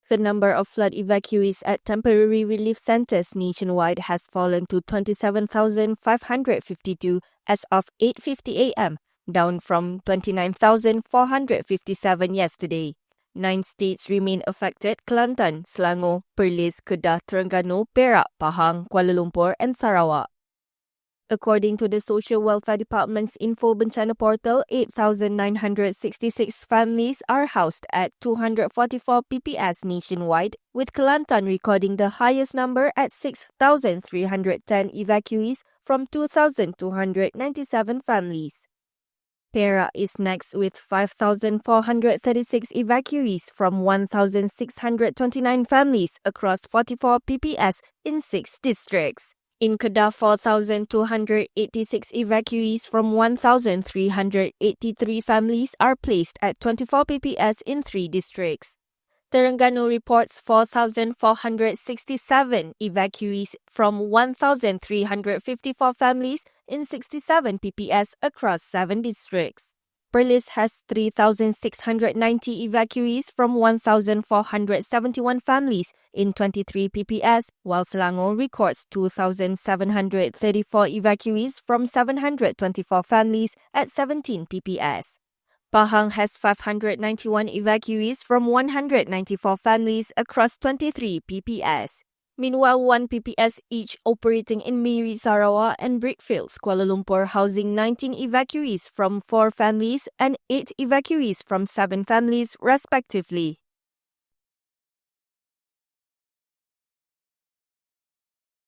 The number of flood evacuees at temporary relief centers nationwide has fallen to 27,552 as of 8:50 a.m., down from 29,457 yesterday. 9 states remain affected: Kelantan, Selangor, Perlis, Kedah, Terengganu, Perak, Pahang, Kuala Lumpur and Sarawak. According to the Social Welfare Department's Info Bencana portal, 8,966 families are housed at 244 PPS nationwide, with Kelantan recording the highest number at 6,310 evacuees from 2,297 families. Perak is next with 5,436 evacuees from 1,629 families across 44 PPS in 6 districts. In Kedah, 4,286 evacuees from 1,383 families are placed at 24 PPS in 3 districts. Terengganu reports 4,467 evacuees from 1,354 families in 67 PPS across 7 districts. Perlis has 3,690 evacuees from 1,471 families in 23 PPS, while Selangor records 2,734 evacuees from 724 families at 17 PPS. Pahang has 591 evacuees from 194 families across 23 PPS. Meanwhile, 1 PPS each operating in Miri, Sarawak and Brickfields, Kuala Lumpur, housing 19 evacuees from 4 families and 8 evacuees from 7 families respectively.